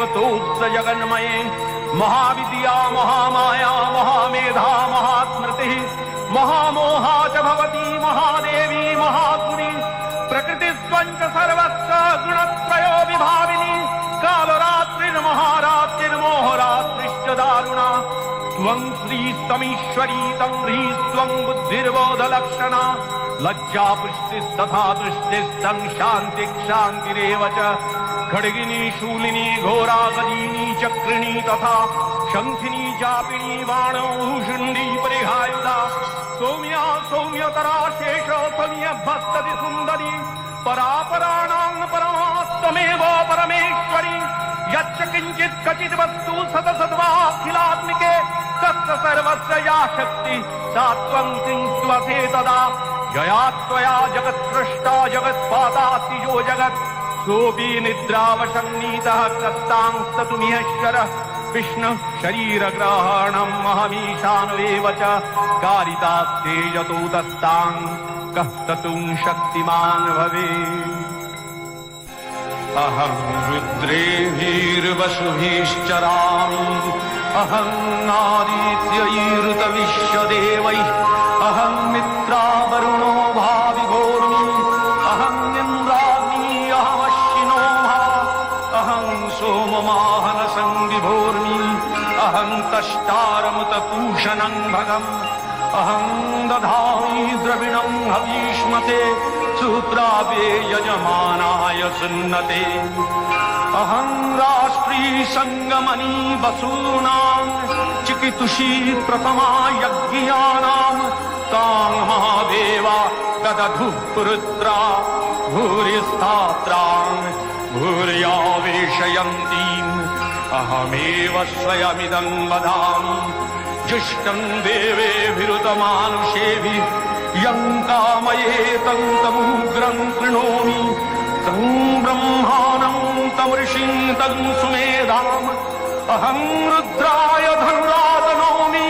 जगतोत्स जगन्मये महाविद्या महामाया महामेधा महास्मृति महामोहा च भवती महादेवी महासुरी प्रकृतिस्वञ्च सर्वस्य गुणत्रयो विभाविनी कालरात्रिर्महारात्रिर्मोहरात्रिश्च दारुणा त्वं श्रीस्तमीश्वरी तं ह्रीस्त्वं बुद्धिर्बोधलक्षणा लज्जा पुष्टिस्तथा दृष्टिस्तं शान्तिक्षान्तिरेव च खड्गिनी शूलिनी घोरा गदिनी चक्रिणी तथा शंखिनी चापिणी बाणो भूषुण्डी परिहायुधा सौम्या सौम्यतरा शेष सौम्यभस्तति सुन्दरी परापराणां परमात्मेव परमेश्वरी यच्च किञ्चित् क्वचित् वस्तु सदसद्वाखिलात्मिके तस्य सर्वस्य या शक्ति सा त्वं चिन्त्वसे तदा यया त्वया जगत्सृष्टा जगत्पादाति यो जगत् सोऽपि निद्रावशन्नीतः कस्तांस्ततुमिहेश्वरः विष्णु शरीरग्रहणम् अहमीशानुरेव च कारितास्ते यतो दस्तां कः ततुं शक्तिमान् भवेत् अहं रुद्रेभिर्वसुभिश्चरामि अहं आदित्यैरुतविश्वदेवैः अहं मित्रावरुणो भाविभोर्मि अहं इन्द्राग्नि अहमश्विनो भा अहं सोममाहनसं विभोर्मि अहं तष्टारमुतपूषणं भगम् अहं दधामि द्रविणं हवीष्मते सूत्रावे यजमानाय सुन्नते अहं राष्ट्री संगमनी वसूनां चिकितुषी प्रथमा यज्ञानां तां महादेवा ददधुः पुरुत्रा भूरिस्थात्रां भूर्यावेशयन्तीम् अहमेव स्वयमिदं वदामि जुष्टं देवेभिरुतमानुषेभिः यं कामयेतं तमुग्रं कृणोमि तं ब्रह्माणं तमृषिं तं सुमेधाम् अहं रुद्राय धनुरातनोमि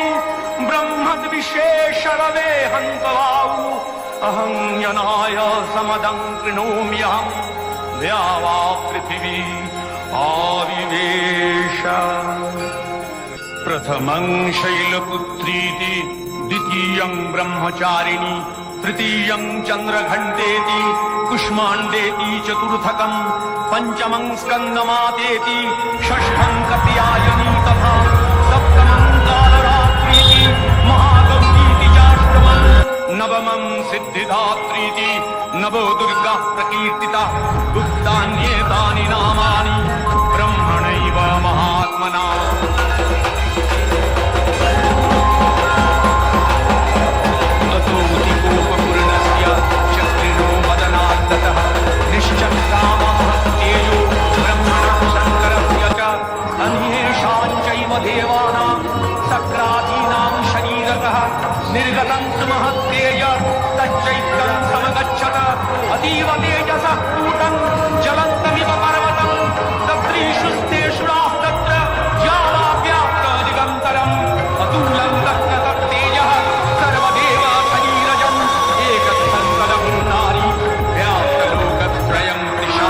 ब्रह्मद्विशेषरवे हन्तवाऊ अहं यनाय समदं कृणोम्यहं द्यावा पृथिवी आविवेश प्रथमं शैलपुत्रीति द्वितीयं ब्रह्मचारिणी तृतीयं चन्द्रघण्टेति कुष्माण्डेति चतुर्थकं पञ्चमं स्कन्दमातेति षष्ठं कत्यायनी तथा सप्तमं कालरात्रीति महागौरीति चाष्टमं नवमं सिद्धिदात्रीति नवो दुर्गा प्रकीर्तिता उक्तान्येतानि नामानि ब्रह्मणैव महात्मना देवानां सक्रादीनां शरीरतः निर्गतं सुमहत्तेज तच्चैत्रं समगच्छत अतीव तेजसः कूटं ज्वलन्तमिव पर्वतं तत्रीषु स्तेषुराः तत्र ज्वालाव्याप्तदिगन्तरम् अतुलं तत्र तत्तेजः सर्वदेव शरीरजम् एकत्सङ्कलं नारी व्याप्तलोकत्रयं दिशा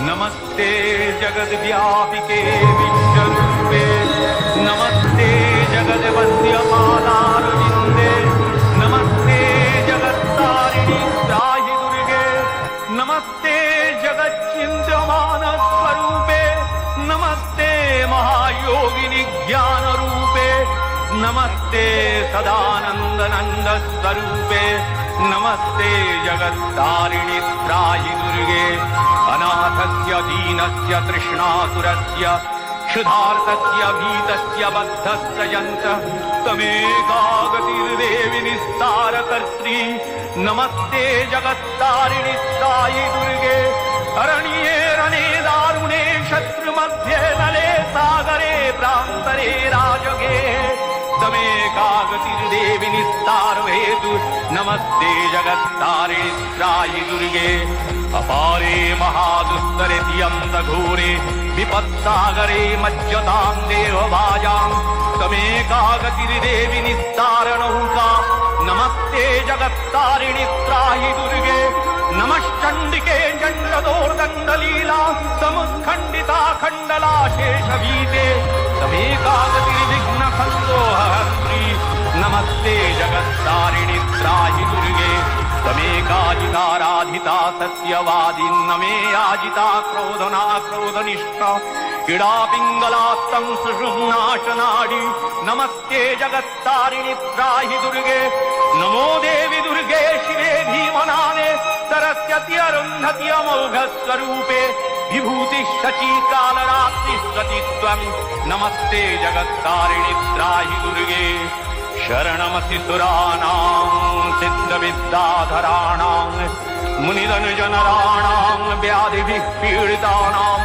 नमस्ते जगद्व्यापिके विश्वरूपे नमस्ते जगद्वन्द्यमानारविन्दे नमस्ते जगत्तारिणि त्राहि दुर्गे नमस्ते जगच्चिन्त्यमानस्वरूपे नमस्ते महायोगिनि ज्ञानरूपे नमस्ते सदानन्दनन्दस्वरूपे नमस्ते जगत्तारिणि त्राहि दुर्गे अनाथस्य दीनस्य तृष्णातुरस्य क्षुधार्तस्य भीतस्य बद्धस्य यन्तः तमेकागतिर्देवि निस्तारकर्त्री नमस्ते जगत्तारिणि त्राहि दुर्गे अरण्ये रणे दारुणे शत्रुमध्ये नले सागरे प्रान्तरे राजगे तमेकागतिर्देवि निस्तारहेतु नमस्ते जगत्तारिणि त्राहि दुर्गे अपारे महादुस्तरे तियन्तघोरे विपत्सागरे मज्जतां देवभाजां तमेकागतिर्देवि निस्तारणहुका नमस्ते जगत्तारिणि त्राहि दुर्गे नमश्चण्डिके चण्डदोर्दण्डलीला समुत्खण्डिता खण्डला शेषवीते तमेकागतिर्विघ्नसन्दोहहन्त्री नमस्ते जगत्तारिणि त्राहि दुर्गे तमेकाजिताराधिता सत्यवादिन्नमे याजिता क्रोधना क्रोधनिष्ठा इडा पिङ्गलात्तं सुषुम्नाशनाडि नमस्ते जगत्तारिणि त्राहि दुर्गे नमो देवि दुर्गे शिवे भीमनाने सरस्वती अरुन्धति अमोघस्वरूपे विभूतिः शची कालरात्रिः सतीत्वं नमस्ते जगत्तारिणि त्राहि दुर्गे शरणमसि सुराणां सिद्धविद्याधराणां मुनिधनुजनराणां व्याधिभिः पीडितानां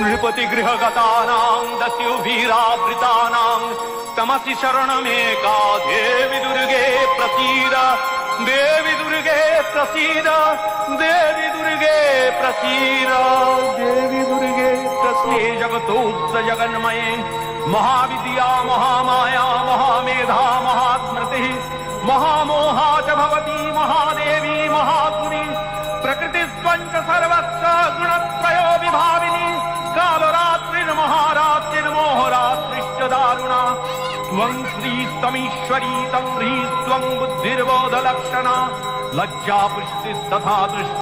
नृपतिगृहगतानां दस्युभिरावृतानां तमसि शरणमेका देवि दुर्गे प्रसीद देवि दुर्गे प्रसीद देवि दुर्गे प्रसीद देवि दुर्गे प्रसीद जगतोत्स जगन्मये महाविद्या महामाया महामेधा महास्मृतिः महामोहा च भवती महादेवी महागुणी प्रकृतिस्त्वञ्च सर्वस्य गुणत्रयो विभाविनी कालरात्रिर्महारात्रिर्मोहरात्रिश्च दारुणा त्वं श्रीस्तमीश्वरी तं ह्रीस्त्वं बुद्धिर्बोधलक्षणा लज्जा पुष्टिस्तथा दृष्टि